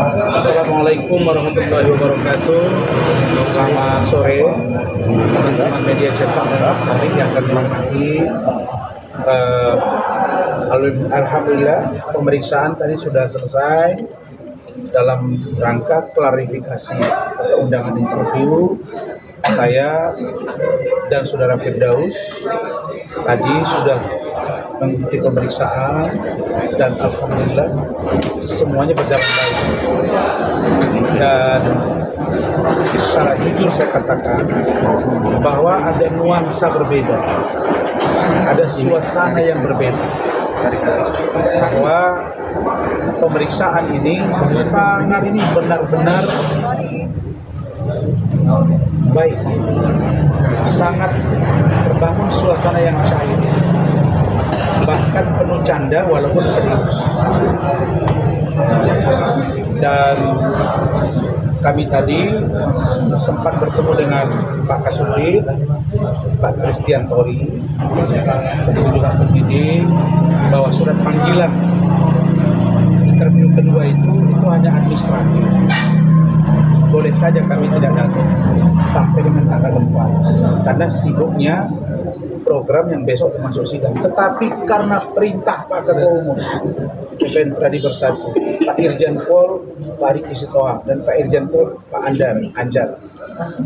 Assalamualaikum warahmatullahi wabarakatuh. Selamat sore teman-teman media cetak dan elektronik yang kami hormati. Alhamdulillah pemeriksaan tadi sudah selesai dalam rangka klarifikasi atau undangan interview. Saya dan saudara Firdaus tadi sudah mengikuti pemeriksaan dan alhamdulillah semuanya berjalan baik. Dan secara jujur saya katakan bahwa ada nuansa berbeda, ada suasana yang berbeda, bahwa pemeriksaan ini sangat ini benar-benar baik, sangat terbangun suasana yang cair, bahkan penuh canda walaupun serius. Dan kami tadi sempat bertemu dengan Pak Kasudin, Pak Kristiantori, begitu juga penyidik, bahwa surat panggilan interview kedua itu hanya administratif. Boleh saja kami tidak datang sampai dengan tanggal 4 karena sibuknya program yang besok termasuk sidang. Tetapi karena perintah Pak Ketua Umum BPN Pradi Bersatu, Pak Irjen Pol Pak Riki Sitohang dan Pak Irjen Pol Pak Anjar,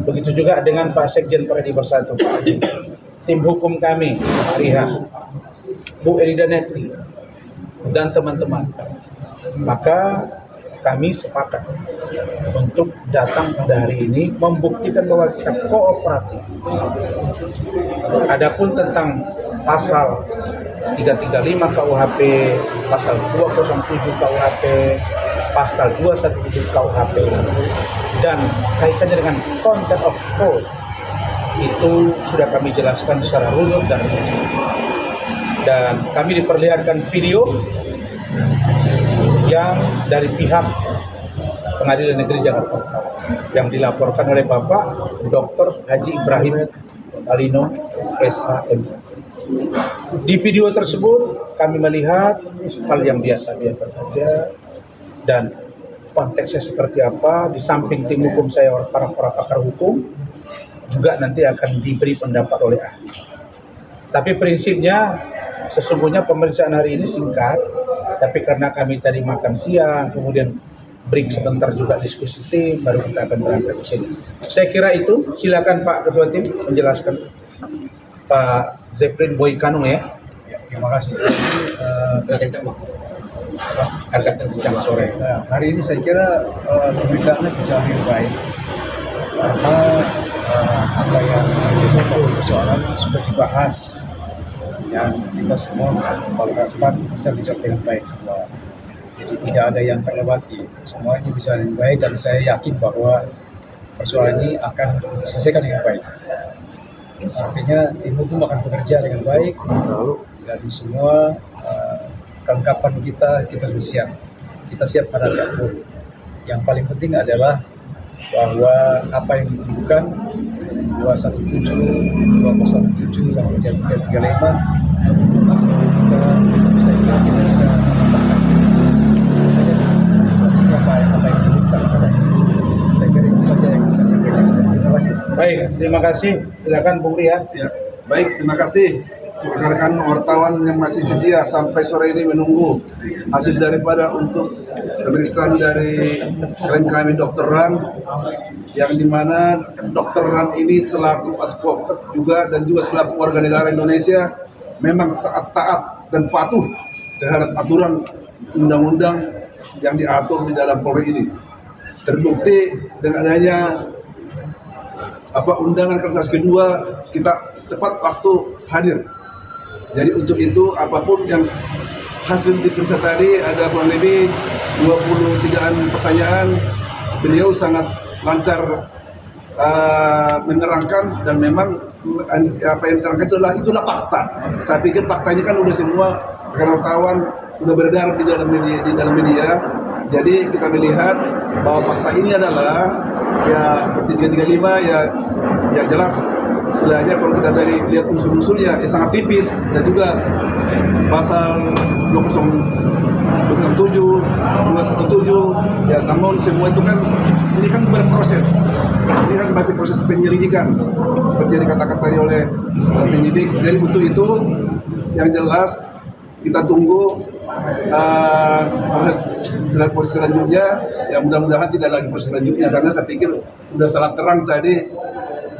begitu juga dengan Pak Sekjen Pradi Bersatu, Pak Adi, tim hukum kami, Pak Riha, Bu Elida Neti, dan teman-teman, maka kami sepakat untuk datang pada hari ini membuktikan bahwa kita kooperatif. Adapun tentang pasal 335 KUHP, pasal 207 KUHP, pasal 217 KUHP, dan kaitannya dengan content of code, itu sudah kami jelaskan secara runut dan rinci. Dan kami diperlihatkan video yang dari pihak Pengadilan Negeri Jakarta Utara yang dilaporkan oleh Bapak Dr. Haji Ibrahim Alino SHM. Di video tersebut kami melihat hal yang biasa-biasa saja dan konteksnya seperti apa. Di samping tim hukum saya, para pakar hukum juga nanti akan diberi pendapat oleh ahli. Tapi prinsipnya sesungguhnya pemeriksaan hari ini singkat, tapi karena kami tadi makan siang, kemudian break sebentar juga diskusi tim, baru kita akan berangkat ke sini. Saya kira itu. Silakan Pak Ketua Tim menjelaskan. Pak Zeprin Boy Kanung ya. Terima kasih. Agak kencang sore. Nah, hari ini saya kira pemeriksaannya berjalan dengan baik karena apa yang menjadi persoalan sudah dibahas yang kita semua berkesempatan bisa dijawab dengan baik semua. Jadi tidak ada yang terlewati, semuanya bisa dengan baik dan saya yakin bahwa persoalan ini akan diselesaikan dengan baik. Artinya tim hukum akan bekerja dengan baik dari semua kelengkapan kita bersiap. Kita siap pada apapun. Yang paling penting adalah bahwa apa yang ditentukan 217, 207, yang menjadi 335 kita bisa Baik, terima kasih. Silakan Bung Ria. Ya, baik, terima kasih rekan-rekan wartawan yang masih setia sampai sore ini menunggu hasil daripada untuk pemeriksaan dari klien kami Dr. Ran, yang dimana Dr. Ran ini selaku advokat juga dan juga selaku warga negara Indonesia memang sangat taat dan patuh terhadap aturan undang-undang yang diatur di dalam Polri ini. Terbukti dengan adanya undangan kertas kedua, kita tepat waktu hadir. Jadi untuk itu apapun yang hasil diperiksa tadi ada kurang lebih 23-an pertanyaan, beliau sangat lancar menerangkan dan memang apa yang diterangkan itulah fakta. Saya pikir fakta ini kan udah semua wartawan udah beredar di dalam media. Jadi kita melihat bahwa fakta ini adalah ya seperti 335 ya jelas istilahnya kalau kita dari lihat unsur-unsurnya ya sangat tipis, dan juga pasal 207, 217 ya Ya, namun semua itu kan ini kan berproses. Ini kan masih proses penyelidikan seperti yang dikatakan tadi oleh penyidik. Jadi untuk itu yang jelas kita tunggu proses selanjutnya. Ya mudah-mudahan tidak lagi proses selanjutnya karena saya pikir sudah sangat terang tadi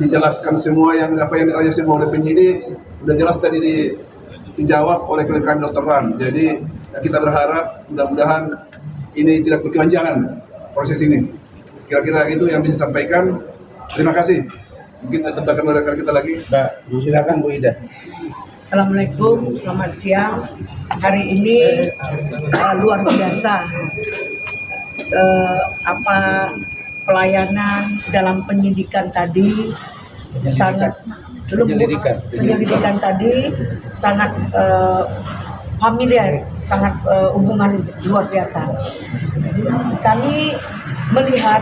dijelaskan semua yang apa yang ditanya semua oleh penyidik, sudah jelas tadi dijawab oleh klien kami Dr. Ran. Jadi kita berharap mudah-mudahan ini tidak berkelanjangan proses ini. Kira-kira itu yang bisa sampaikan. Terima kasih. Mungkin tambahkan rekan kita lagi. Mbak, silakan Bu Ida. Assalamualaikum, selamat siang. Hari ini luar biasa pelayanan dalam penyidikan tadi sangat lembut. Penyelidikan tadi sangat familiar, sangat hubungan luar biasa. Kami melihat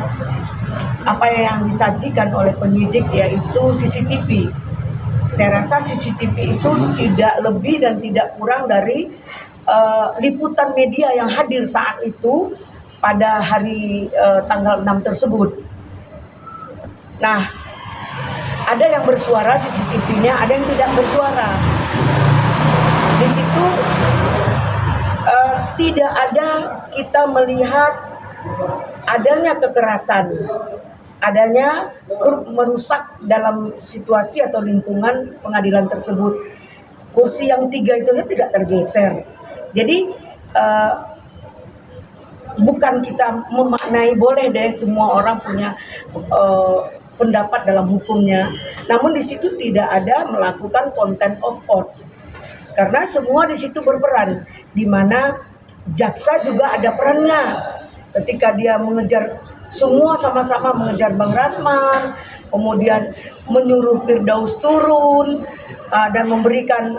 apa yang disajikan oleh penyidik yaitu CCTV. Saya rasa CCTV itu tidak lebih dan tidak kurang dari liputan media yang hadir saat itu pada hari tanggal 6 tersebut. Nah, ada yang bersuara CCTV-nya, ada yang tidak bersuara. Di situ tidak ada kita melihat adanya kekerasan, adanya merusak dalam situasi atau lingkungan pengadilan tersebut. Kursi yang 3 itu tidak tergeser. Jadi bukan kita memaknai boleh deh semua orang punya pendapat dalam hukumnya. Namun di situ tidak ada melakukan contempt of court. Karena semua di situ berperan, di mana jaksa juga ada perannya. Ketika dia mengejar, semua sama-sama mengejar Bang Rasman, kemudian menyuruh Firdaus turun dan memberikan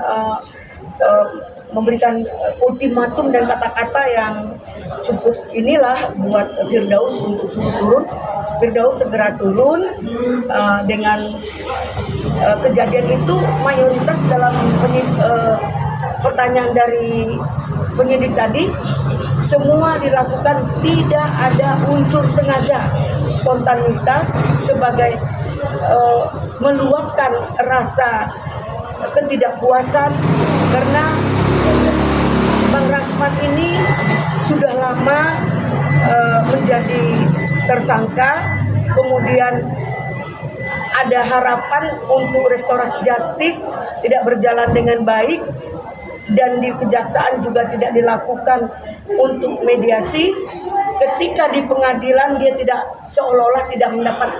ultimatum dan kata-kata yang cukup inilah buat Firdaus untuk suruh turun. Firdaus segera turun. Dengan kejadian itu mayoritas dalam pertanyaan dari penyidik tadi, semua dilakukan tidak ada unsur sengaja, spontanitas sebagai meluapkan rasa ketidakpuasan karena Bang Rasman ini sudah lama menjadi tersangka, kemudian ada harapan untuk restorasi justice tidak berjalan dengan baik, dan di kejaksaan juga tidak dilakukan untuk mediasi. Ketika di pengadilan dia tidak, seolah-olah tidak mendapat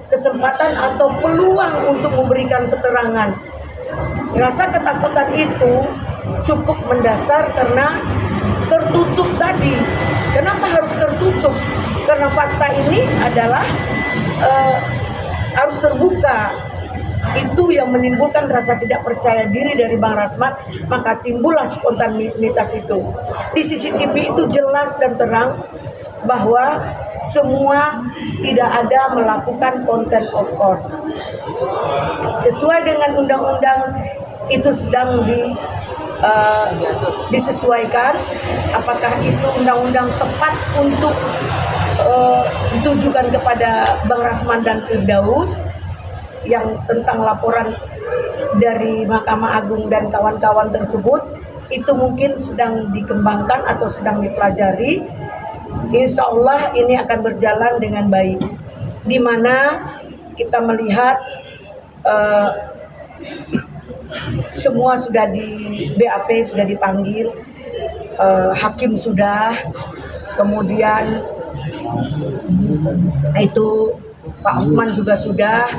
kesempatan atau peluang untuk memberikan keterangan. Rasa ketakutan itu cukup mendasar karena tertutup tadi. Kenapa harus tertutup? Karena fakta ini adalah harus terbuka. Itu yang menimbulkan rasa tidak percaya diri dari Bang Rasman, maka timbullah spontanitas itu. Di CCTV itu jelas dan terang bahwa semua tidak ada melakukan contempt of court. Sesuai dengan undang-undang itu sedang disesuaikan, apakah itu undang-undang tepat untuk ditujukan kepada Bang Rasman dan Firdaus yang tentang laporan dari Mahkamah Agung dan kawan-kawan tersebut, itu mungkin sedang dikembangkan atau sedang dipelajari. Insya Allah ini akan berjalan dengan baik, di mana kita melihat semua sudah di BAP, sudah dipanggil, hakim sudah, kemudian itu Pak Hotman juga sudah.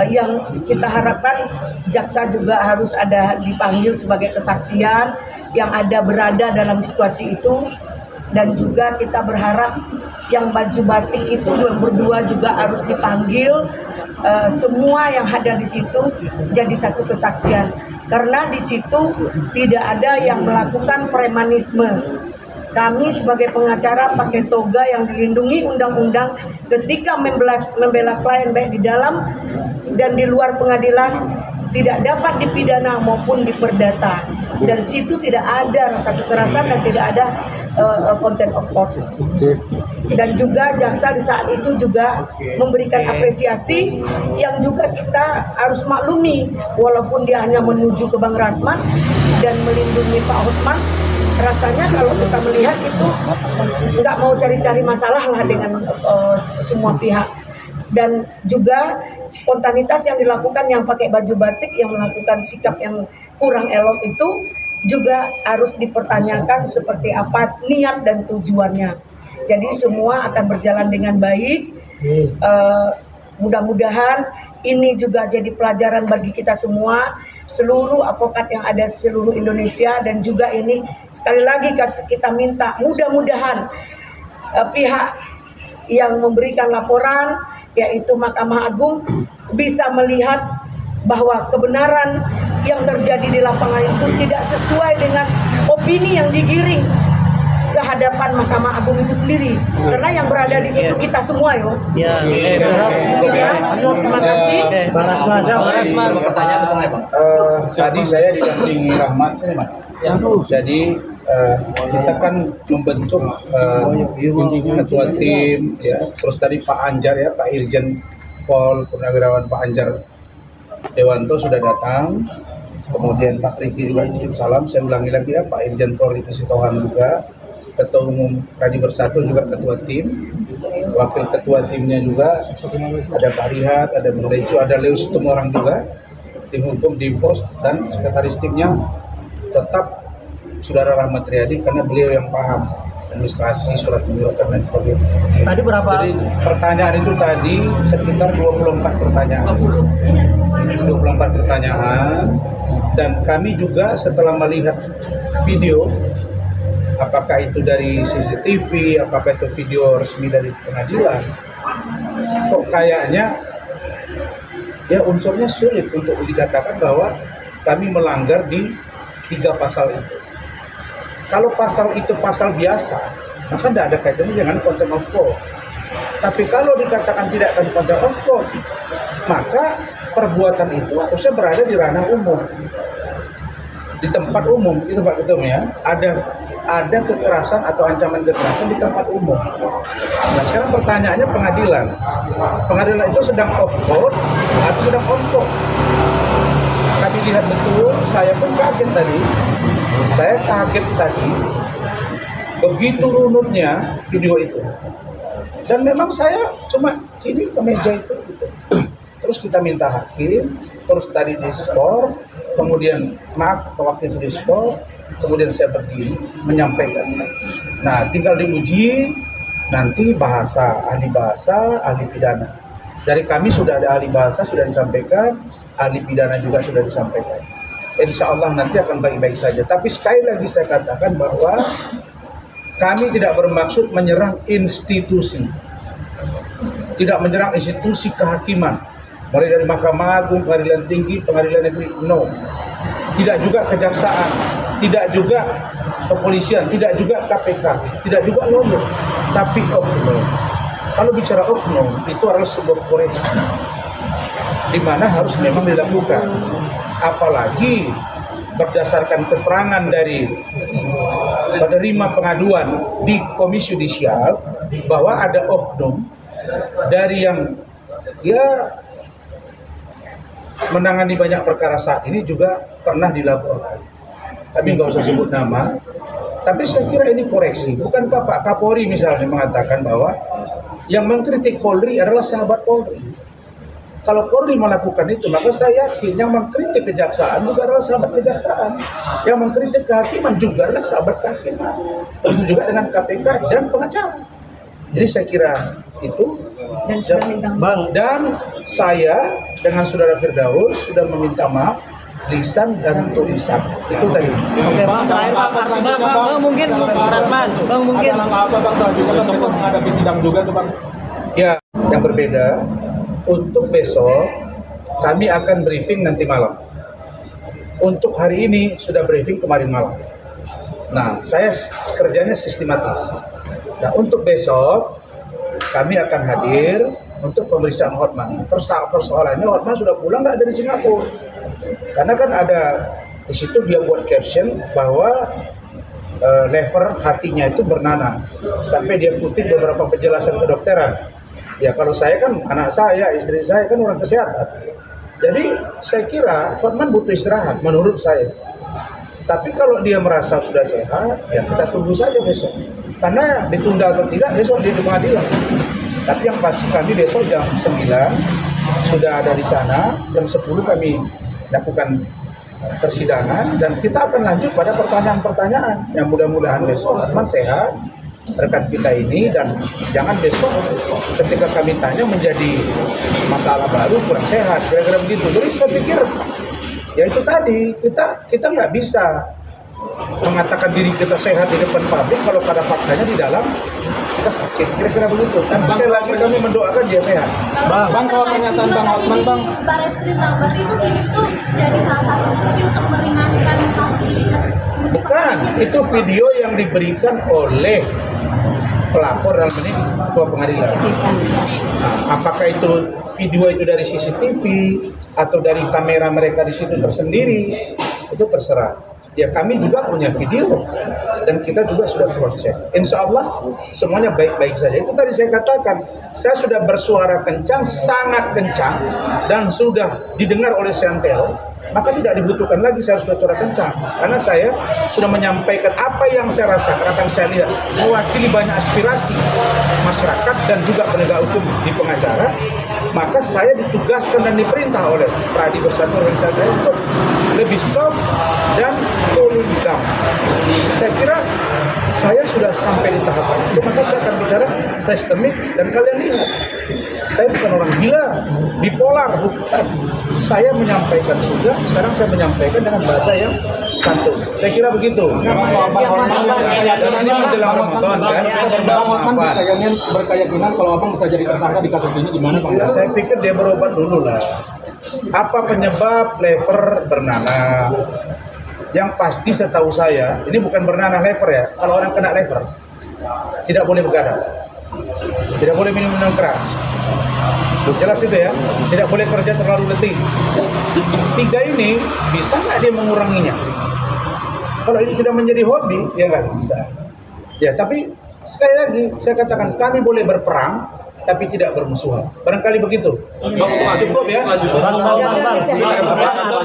Yang kita harapkan jaksa juga harus ada dipanggil sebagai kesaksian yang ada berada dalam situasi itu, dan juga kita berharap yang baju batik itu yang berdua juga harus dipanggil. Semua yang ada di situ jadi satu kesaksian, karena di situ tidak ada yang melakukan premanisme. Kami sebagai pengacara pakai toga yang dilindungi undang-undang ketika membela klien baik di dalam dan di luar pengadilan, tidak dapat dipidana maupun diperdata. dan situ tidak ada rasa kekerasan dan tidak ada content of court. Dan juga jaksa di saat itu juga memberikan apresiasi yang juga kita harus maklumi, walaupun dia hanya menuju ke Bang Rasman dan melindungi Pak Hotman, rasanya kalau kita melihat itu nggak mau cari-cari masalah lah dengan semua pihak. Dan juga spontanitas yang dilakukan, yang pakai baju batik, yang melakukan sikap yang kurang elok itu juga harus dipertanyakan seperti apa niat dan tujuannya. Jadi semua akan berjalan dengan baik. Mudah-mudahan ini juga jadi pelajaran bagi kita semua, seluruh advokat yang ada di seluruh Indonesia. Dan juga ini sekali lagi kita minta mudah-mudahan pihak yang memberikan laporan yaitu Mahkamah Agung bisa melihat bahwa kebenaran yang terjadi di lapangan itu tidak sesuai dengan opini yang digiring ke hadapan Mahkamah Agung itu sendiri. Karena yang berada di situ kita semua yo. Terima kasih. Tadi saya didampingi Rahmat. Jadi kita kan membentuk ketua tim, ya. Terus tadi Pak Anjar, ya, Pak Irjen Pol Purnawirawan Pak Anjar Dewanto sudah datang. Kemudian Pak Riki juga titip salam. Saya ulangi lagi, ya, Pak Irjen Pol Riki Sitohang juga, Ketua Umum Pradi Bersatu juga ketua tim. Wakil ketua timnya juga ada Pak Rihat, ada Bung Lecu, ada Leo Situmorang juga, tim hukum di pos, dan sekretaris timnya tetap Saudara Rahmat Riyadi karena beliau yang paham administrasi, surat menyurat dan lain sebagainya. Tadi berapa? Jadi pertanyaan itu tadi sekitar 24 pertanyaan. 24 pertanyaan, dan kami juga setelah melihat video, apakah itu dari CCTV, apakah itu video resmi dari pengadilan, kok kayaknya ya unsurnya sulit untuk dikatakan bahwa kami melanggar di 3 pasal itu. Kalau pasal itu pasal biasa, maka tidak ada kaitannya dengan contempt of court. Tapi kalau dikatakan tidak akan contempt of court, maka perbuatan itu harusnya berada di ranah umum, di tempat umum, itu Pak Ketum, ya. Ada kekerasan atau ancaman kekerasan di tempat umum. Nah, sekarang pertanyaannya pengadilan itu sedang off court atau sedang on court? Kami lihat betul, saya pun kaget tadi. Saya kaget tadi, begitu runutnya video itu. Dan memang saya cuma ini ke meja itu, gitu. Terus kita minta hakim, terus tadi di-skor, kemudian waktu itu di-skor, kemudian saya berdiri menyampaikan. Nah, tinggal diuji nanti ahli bahasa, ahli pidana. Dari kami sudah ada ahli bahasa, sudah disampaikan, ahli pidana juga sudah disampaikan. Insya Allah nanti akan baik-baik saja. Tapi sekali lagi saya katakan bahwa kami tidak bermaksud menyerang institusi, tidak menyerang institusi kehakiman, mulai dari Mahkamah Agung, Pengadilan Tinggi, Pengadilan Negeri, no. Tidak juga kejaksaan, tidak juga kepolisian, tidak juga KPK, tidak juga lawyer, tapi oknum. Kalau bicara oknum, itu adalah sebuah koreksi, di mana harus memang dilakukan. Apalagi berdasarkan keterangan dari penerima pengaduan di Komisi Yudisial bahwa ada oknum dari yang menangani banyak perkara saat ini juga pernah dilaporkan. Kami nggak usah sebut nama, tapi saya kira ini koreksi. Bukankah Pak Kapolri misalnya mengatakan bahwa yang mengkritik Polri adalah sahabat Polri? Kalau Polri melakukan itu, maka saya yakin yang mengkritik kejaksaan juga adalah sahabat kejaksaan. Yang mengkritik kehakiman juga adalah sahabat kehakiman. Begitu juga dengan KPK dan pengacara. Jadi saya kira itu. Dan saya dengan Saudara Firdaus sudah meminta maaf lisan dan tulisan. Itu tadi. Oke, Bang, terakhir Bang, mungkin Rasman, Bang mungkin. Apa Bang selanjutnya sempat menghadapi sidang juga tuh Bang? Ya, yang berbeda. Untuk besok kami akan briefing nanti malam. Untuk hari ini sudah briefing kemarin malam. Nah, saya kerjanya sistematis. Nah, untuk besok kami akan hadir untuk pemeriksaan Hotman. Persoalannya Hotman sudah pulang nggak dari Singapura? Karena kan ada Di situ dia buat caption bahwa lever hatinya itu bernanah. Sampai dia kutip beberapa penjelasan kedokteran. Ya kalau saya kan anak saya, istri saya kan orang kesehatan. Jadi saya kira Hotman butuh istirahat menurut saya. Tapi kalau dia merasa sudah sehat, ya kita tunggu saja besok. Karena ditunda atau tidak besok di pengadilan. Tapi yang pasti kami besok jam 9 sudah ada di sana, jam 10 kami lakukan persidangan dan kita akan lanjut pada pertanyaan-pertanyaan yang mudah-mudahan besok Hotman sehat, rekan kita ini, dan jangan besok ketika kami tanya menjadi masalah baru kurang sehat, kira-kira begitu. Jadi saya pikir ya itu tadi, kita nggak bisa mengatakan diri kita sehat di depan publik kalau pada faktanya di dalam kita sakit, kira-kira begitu. Dan sekali lagi kami mendoakan dia sehat. Bang, kalau pernyataan Bang Hotman, Bang. Barreskrim Bang, berarti itu video itu dari salah satu video untuk meringankan sanksi. Bukan, itu video yang diberikan oleh pelapor dalam ini ketua pengadilan. Nah, apakah itu video itu dari CCTV atau dari kamera mereka di situ tersendiri, itu terserah. Ya kami juga punya video dan kita juga sudah cross check. Insya Allah semuanya baik-baik saja. Itu tadi saya katakan, saya sudah bersuara kencang, sangat kencang, dan sudah didengar oleh Santero. Maka tidak dibutuhkan lagi saya harus bersuara kencang, karena saya sudah menyampaikan apa yang saya rasakan, apa yang saya lihat, mewakili banyak aspirasi masyarakat dan juga penegak hukum di pengacara. Maka saya ditugaskan dan diperintah oleh Pradi Bersatu organisasi saya untuk lebih soft dan cool down. Saya kira saya sudah sampai di tahapan itu, maka saya akan bicara sistemik dan kalian lihat. Saya bukan orang gila, bipolar, bukan. Saya menyampaikan sudah, sekarang saya menyampaikan dengan bahasa yang santun. Saya kira begitu. Dan ini menjelang Ramadan kan, kita Bang Hotman berdoa. berkeyakinan kalau Abang bisa jadi tersangka di kasus ini gimana, Bang? Ya, saya pikir dia berobat dulu lah. Apa penyebab lever bernanah? Yang pasti setahu saya, ini bukan bernanah lever ya. Kalau orang kena lever, tidak boleh begadang, tidak boleh minum keras. Jelas itu ya, tidak boleh kerja terlalu letih. 3 ini bisa nggak dia menguranginya? Kalau ini sudah menjadi hobi, ya nggak bisa. Ya, tapi sekali lagi saya katakan kami boleh berperang, tapi tidak bermusuhan. Barangkali begitu. Cukup ya.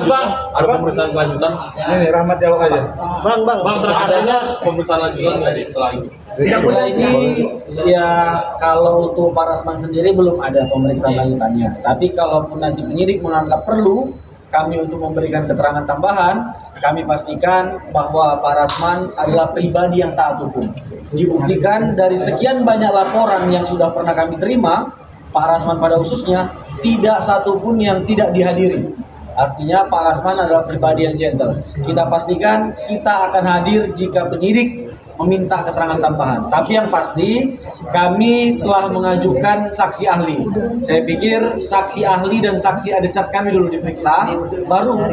Bang, Ada pemeriksaan kelanjutan? Ini Rahmat jawab aja. Bang, Adanya pemeriksaan lanjutan dari setelah ini? setelah ini ya kalau untuk Pak Rasman sendiri belum ada pemeriksaan lanjutannya. Tapi kalau nanti penyidik menganggap perlu kami untuk memberikan keterangan tambahan, kami pastikan bahwa Pak Rasman adalah pribadi yang taat hukum. Dibuktikan dari sekian banyak laporan yang sudah pernah kami terima, Pak Rasman pada khususnya tidak satupun yang tidak dihadiri. Artinya Pak Rasman adalah pribadi yang gentle. Kita pastikan kita akan hadir jika penyidik meminta keterangan tambahan. Tapi yang pasti kami telah mengajukan saksi ahli. Saya pikir saksi ahli dan saksi adecat kami dulu diperiksa, baru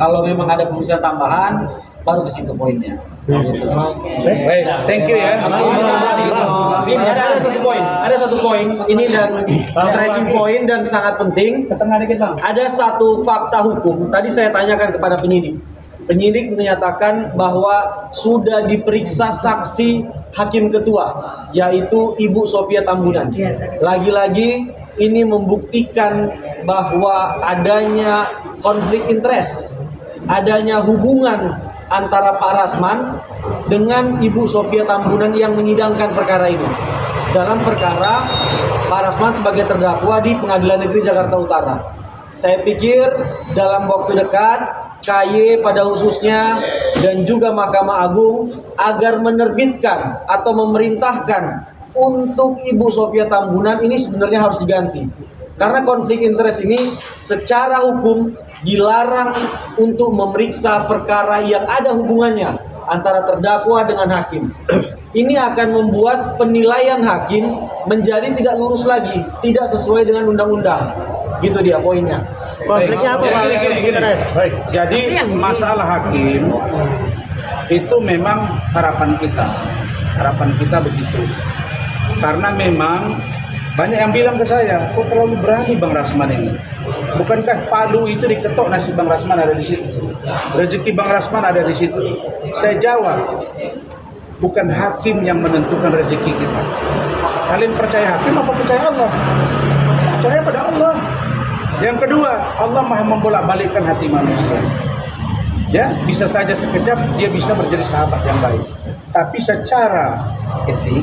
kalau memang ada pemeriksaan tambahan, baru ke situ poinnya. Baik, thank you ya. Ini ada satu poin ini dan stretching point dan sangat penting. Ada satu fakta hukum. Tadi saya tanyakan kepada penyidik. Penyidik menyatakan bahwa sudah diperiksa saksi hakim ketua, yaitu Ibu Sophia Tambunan. Lagi-lagi ini membuktikan bahwa adanya konflik interest, adanya hubungan antara Pak Rasman dengan Ibu Sophia Tambunan yang menyidangkan perkara ini. Dalam perkara Pak Rasman sebagai terdakwa di Pengadilan Negeri Jakarta Utara. Saya pikir dalam waktu dekat KY pada khususnya dan juga Mahkamah Agung agar menerbitkan atau memerintahkan untuk Ibu Sophia Tambunan ini sebenarnya harus diganti. Karena konflik interest ini secara hukum dilarang untuk memeriksa perkara yang ada hubungannya antara terdakwa dengan hakim. Ini akan membuat penilaian hakim menjadi tidak lurus lagi, tidak sesuai dengan undang-undang. Gitu dia poinnya. Konfliknya apa? Jadi masalah hakim itu memang harapan kita begitu. Karena memang banyak yang bilang ke saya, kok terlalu berani Bang Rasman ini. Bukankah palu itu diketok nasi Bang Rasman ada di situ? rezeki Bang Rasman ada di situ. Saya jawab, bukan hakim yang menentukan rezeki kita. Kalian percaya hakim apa percaya Allah? Percaya pada Allah. Yang kedua, Allah maha membolak-balikkan hati manusia. Ya, bisa saja sekejap dia bisa menjadi sahabat yang baik. Tapi secara etik,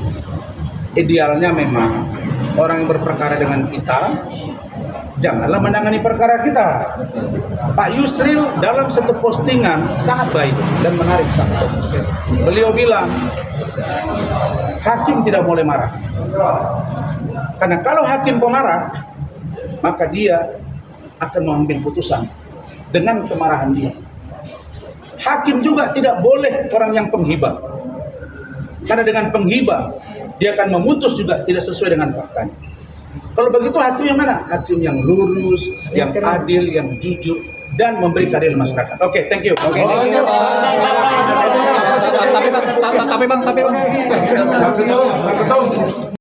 idealnya memang orang yang berperkara dengan kita, janganlah menangani perkara kita. Pak Yusril dalam satu postingan sangat baik dan menarik sangat. Beliau bilang, hakim tidak boleh marah. Karena kalau hakim pemarah, maka dia akan mengambil putusan dengan kemarahan dia. Hakim juga tidak boleh orang yang penghibah. Karena dengan penghibah, dia akan memutus juga tidak sesuai dengan faktanya. Kalau begitu hakim yang mana? Hakim yang lurus, yang adil, yang jujur, dan memberi keadilan masyarakat. Oke, thank you. Tapi bang. Bang Ketum.